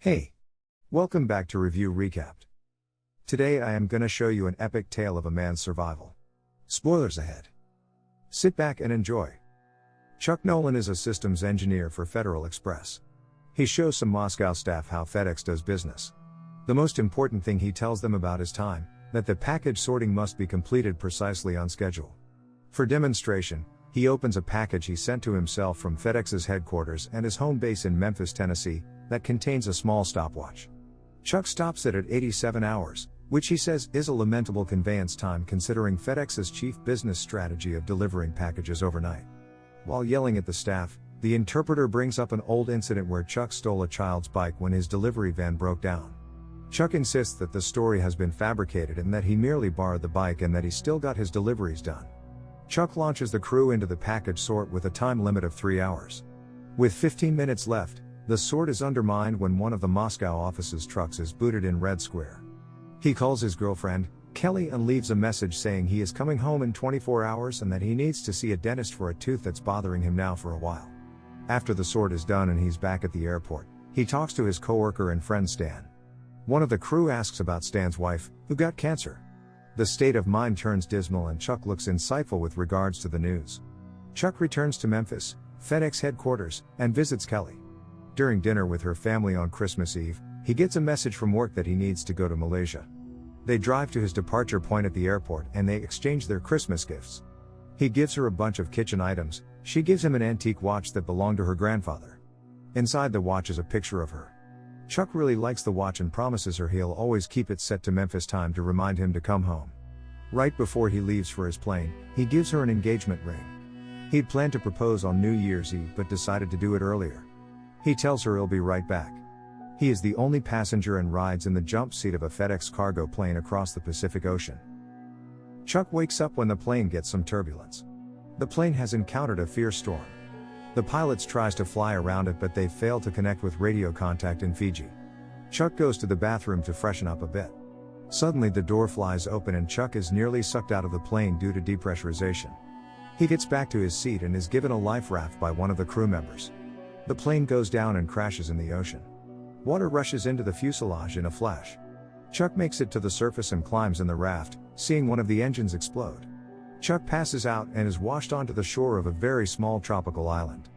Hey! Welcome back to Review Recapped. Today I am gonna show you an epic tale of a man's survival. Spoilers ahead. Sit back and enjoy. Chuck Nolan is a systems engineer for Federal Express. He shows some Moscow staff how FedEx does business. The most important thing he tells them about is time, that the package sorting must be completed precisely on schedule. For demonstration, he opens a package he sent to himself from FedEx's headquarters and his home base in Memphis, Tennessee, that contains a small stopwatch. Chuck stops it at 87 hours, which he says is a lamentable conveyance time considering FedEx's chief business strategy of delivering packages overnight. While yelling at the staff, the interpreter brings up an old incident where Chuck stole a child's bike when his delivery van broke down. Chuck insists that the story has been fabricated and that he merely borrowed the bike and that he still got his deliveries done. Chuck launches the crew into the package sort with a time limit of 3 hours. With 15 minutes left, the sort is undermined when one of the Moscow office's trucks is booted in Red Square. He calls his girlfriend, Kelly, and leaves a message saying he is coming home in 24 hours and that he needs to see a dentist for a tooth that's bothering him now for a while. After the sort is done and he's back at the airport, he talks to his coworker and friend Stan. One of the crew asks about Stan's wife, who got cancer. The state of mind turns dismal and Chuck looks insightful with regards to the news. Chuck returns to Memphis, FedEx headquarters, and visits Kelly. During dinner with her family on Christmas Eve, he gets a message from work that he needs to go to Malaysia. They drive to his departure point at the airport and they exchange their Christmas gifts. He gives her a bunch of kitchen items, she gives him an antique watch that belonged to her grandfather. Inside the watch is a picture of her. Chuck really likes the watch and promises her he'll always keep it set to Memphis time to remind him to come home. Right before he leaves for his plane, he gives her an engagement ring. He'd planned to propose on New Year's Eve but decided to do it earlier. He tells her he'll be right back. He is the only passenger and rides in the jump seat of a FedEx cargo plane across the Pacific Ocean. Chuck wakes up when the plane gets some turbulence. The plane has encountered a fierce storm. The pilots tries to fly around it but they fail to connect with radio contact in Fiji. Chuck goes to the bathroom to freshen up a bit. Suddenly the door flies open and Chuck is nearly sucked out of the plane due to depressurization. He gets back to his seat and is given a life raft by one of the crew members. The plane goes down and crashes in the ocean. Water rushes into the fuselage in a flash. Chuck makes it to the surface and climbs in the raft, seeing one of the engines explode. Chuck passes out and is washed onto the shore of a very small tropical island.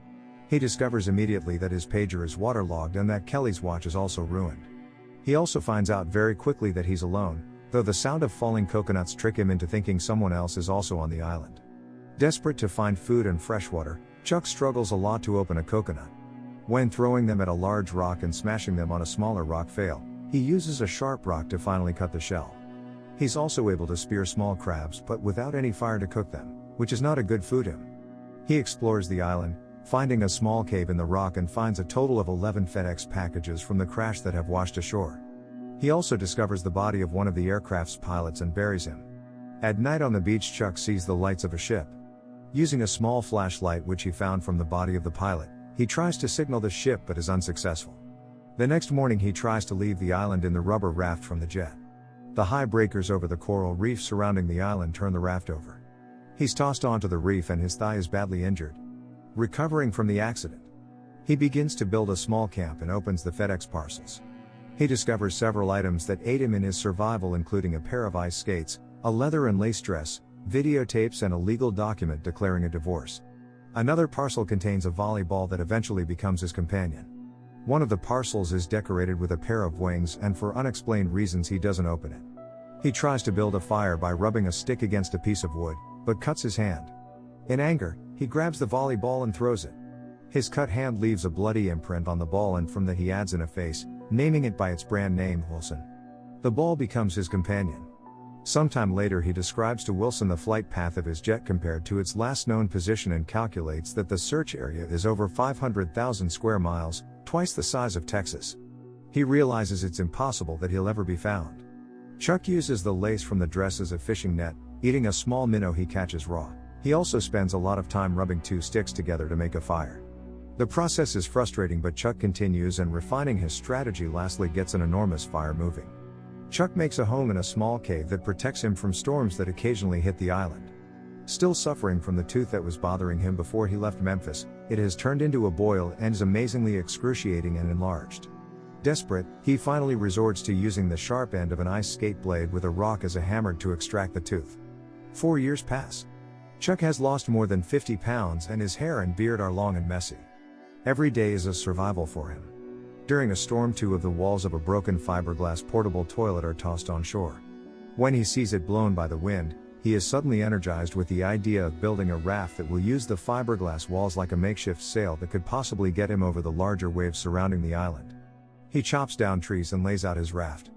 He discovers immediately that his pager is waterlogged and that Kelly's watch is also ruined. He also finds out very quickly that he's alone, though the sound of falling coconuts trick him into thinking someone else is also on the island. Desperate to find food and fresh water, Chuck struggles a lot to open a coconut. When throwing them at a large rock and smashing them on a smaller rock fail, he uses a sharp rock to finally cut the shell. He's also able to spear small crabs but without any fire to cook them, which is not a good food him. He explores the island, finding a small cave in the rock and finds a total of 11 FedEx packages from the crash that have washed ashore. He also discovers the body of one of the aircraft's pilots and buries him. At night on the beach, Chuck sees the lights of a ship. Using a small flashlight which he found from the body of the pilot, he tries to signal the ship but is unsuccessful. The next morning he tries to leave the island in the rubber raft from the jet. The high breakers over the coral reef surrounding the island turn the raft over. He's tossed onto the reef and his thigh is badly injured. Recovering from the accident, he begins to build a small camp and opens the FedEx parcels. He discovers several items that aid him in his survival, including a pair of ice skates, a leather and lace dress, videotapes, and a legal document declaring a divorce. Another parcel contains a volleyball that eventually becomes his companion. One of the parcels is decorated with a pair of wings and for unexplained reasons he doesn't open it. He tries to build a fire by rubbing a stick against a piece of wood, but cuts his hand. In anger, he grabs the volleyball and throws it. His cut hand leaves a bloody imprint on the ball and from that he adds in a face, naming it by its brand name, Wilson. The ball becomes his companion. Sometime later he describes to Wilson the flight path of his jet compared to its last known position and calculates that the search area is over 500,000 square miles, twice the size of Texas. He realizes it's impossible that he'll ever be found. Chuck uses the lace from the dress as a fishing net, eating a small minnow he catches raw. He also spends a lot of time rubbing two sticks together to make a fire. The process is frustrating but Chuck continues and refining his strategy lastly gets an enormous fire moving. Chuck makes a home in a small cave that protects him from storms that occasionally hit the island. Still suffering from the tooth that was bothering him before he left Memphis, it has turned into a boil and is amazingly excruciating and enlarged. Desperate, he finally resorts to using the sharp end of an ice skate blade with a rock as a hammer to extract the tooth. 4 years pass. Chuck has lost more than 50 pounds and his hair and beard are long and messy. Every day is a survival for him. During a storm, 2 of the walls of a broken fiberglass portable toilet are tossed on shore. When he sees it blown by the wind, he is suddenly energized with the idea of building a raft that will use the fiberglass walls like a makeshift sail that could possibly get him over the larger waves surrounding the island. He chops down trees and lays out his raft.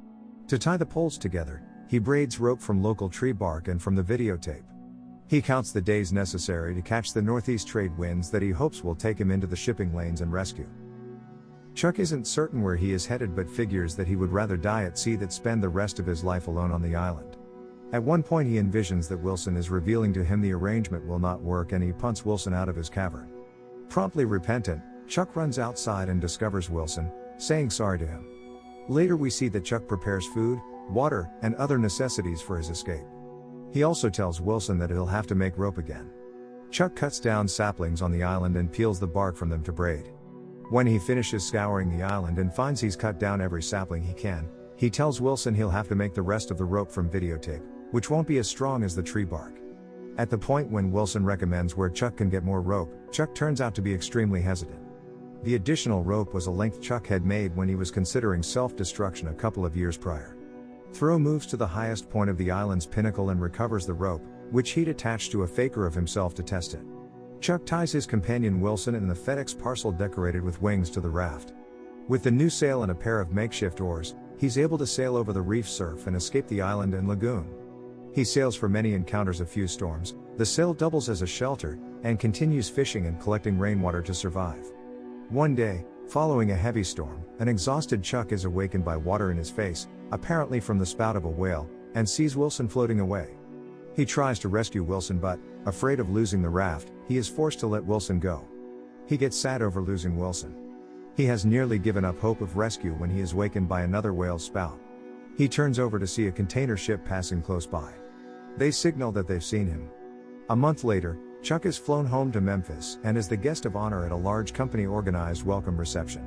To tie the poles together, he braids rope from local tree bark and from the videotape. He counts the days necessary to catch the northeast trade winds that he hopes will take him into the shipping lanes and rescue. Chuck isn't certain where he is headed but figures that he would rather die at sea than spend the rest of his life alone on the island. At one point he envisions that Wilson is revealing to him the arrangement will not work and he punts Wilson out of his cavern. Promptly repentant, Chuck runs outside and discovers Wilson, saying sorry to him. Later we see that Chuck prepares food, water, and other necessities for his escape. He also tells Wilson that he'll have to make rope again. Chuck cuts down saplings on the island and peels the bark from them to braid. When he finishes scouring the island and finds he's cut down every sapling he can, he tells Wilson he'll have to make the rest of the rope from videotape, which won't be as strong as the tree bark. At the point when Wilson recommends where Chuck can get more rope, Chuck turns out to be extremely hesitant. The additional rope was a length Chuck had made when he was considering self-destruction a couple of years prior. Thoreau moves to the highest point of the island's pinnacle and recovers the rope, which he'd attached to a faker of himself to test it. Chuck ties his companion Wilson in the FedEx parcel decorated with wings to the raft. With the new sail and a pair of makeshift oars, he's able to sail over the reef surf and escape the island and lagoon. He sails for many, encounters a few storms, the sail doubles as a shelter, and continues fishing and collecting rainwater to survive. One day, following a heavy storm, an exhausted Chuck is awakened by water in his face, apparently from the spout of a whale, and sees Wilson floating away. He tries to rescue Wilson but, afraid of losing the raft, he is forced to let Wilson go. He gets sad over losing Wilson. He has nearly given up hope of rescue when he is wakened by another whale's spout. He turns over to see a container ship passing close by. They signal that they've seen him. A month later, Chuck is flown home to Memphis and is the guest of honor at a large company-organized welcome reception.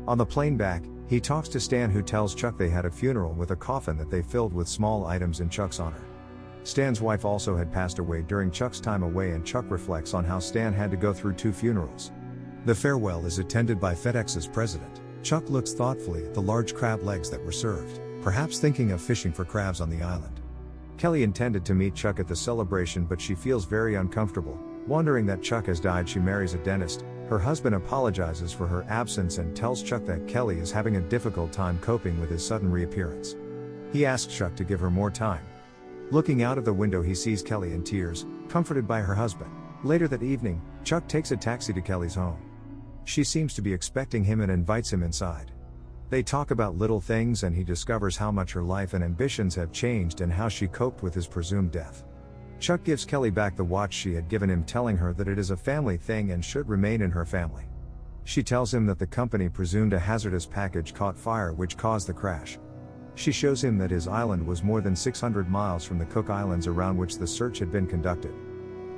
On the plane back, he talks to Stan, who tells Chuck they had a funeral with a coffin that they filled with small items in Chuck's honor. Stan's wife also had passed away during Chuck's time away, and Chuck reflects on how Stan had to go through 2 funerals. The farewell is attended by FedEx's president. Chuck looks thoughtfully at the large crab legs that were served, perhaps thinking of fishing for crabs on the island. Kelly intended to meet Chuck at the celebration, but she feels very uncomfortable. Wondering that Chuck has died, she marries a dentist. Her husband apologizes for her absence and tells Chuck that Kelly is having a difficult time coping with his sudden reappearance. He asks Chuck to give her more time. Looking out of the window, he sees Kelly in tears, comforted by her husband. Later that evening, Chuck takes a taxi to Kelly's home. She seems to be expecting him and invites him inside. They talk about little things and he discovers how much her life and ambitions have changed and how she coped with his presumed death. Chuck gives Kelly back the watch she had given him, telling her that it is a family thing and should remain in her family. She tells him that the company presumed a hazardous package caught fire, which caused the crash. She shows him that his island was more than 600 miles from the Cook Islands around which the search had been conducted.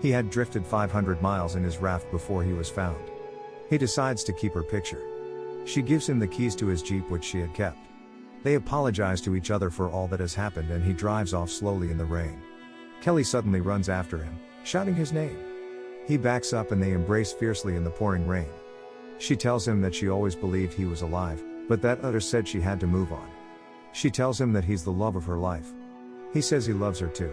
He had drifted 500 miles in his raft before he was found. He decides to keep her picture. She gives him the keys to his Jeep, which she had kept. They apologize to each other for all that has happened and he drives off slowly in the rain. Kelly suddenly runs after him, shouting his name. He backs up and they embrace fiercely in the pouring rain. She tells him that she always believed he was alive, but that others said she had to move on. She tells him that he's the love of her life. He says he loves her too.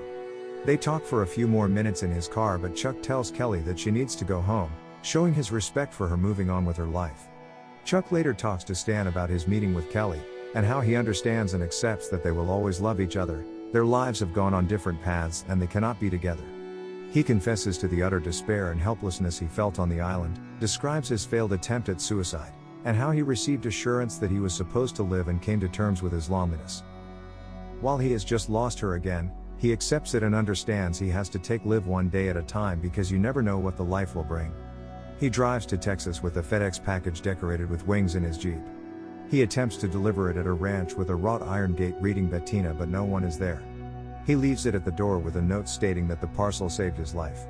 They talk for a few more minutes in his car, but Chuck tells Kelly that she needs to go home, showing his respect for her moving on with her life. Chuck later talks to Stan about his meeting with Kelly, and how he understands and accepts that they will always love each other. Their lives have gone on different paths and they cannot be together. He confesses to the utter despair and helplessness he felt on the island, describes his failed attempt at suicide, and how he received assurance that he was supposed to live and came to terms with his loneliness. While he has just lost her again, he accepts it and understands he has to live one day at a time, because you never know what the life will bring. He drives to Texas with a FedEx package decorated with wings in his Jeep. He attempts to deliver it at a ranch with a wrought iron gate reading Bettina, but no one is there. He leaves it at the door with a note stating that the parcel saved his life.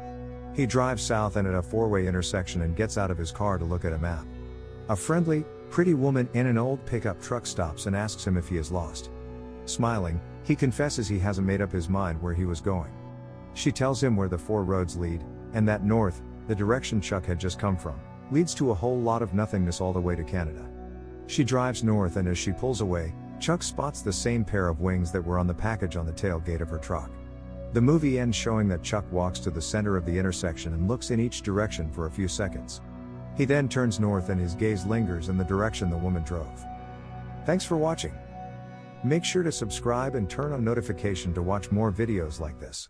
He drives south and at a 4-way intersection and gets out of his car to look at a map. A friendly, Pretty woman in an old pickup truck stops and asks him if he is lost. Smiling, he confesses he hasn't made up his mind where he was going. She tells him where the 4 roads lead, and that north, the direction Chuck had just come from, leads to a whole lot of nothingness all the way to Canada. She drives north, and as she pulls away, Chuck spots the same pair of wings that were on the package on the tailgate of her truck. The movie ends showing that Chuck walks to the center of the intersection and looks in each direction for a few seconds. He then turns north and his gaze lingers in the direction the woman drove. Thanks for watching. Make sure to subscribe and turn on notification to watch more videos like this.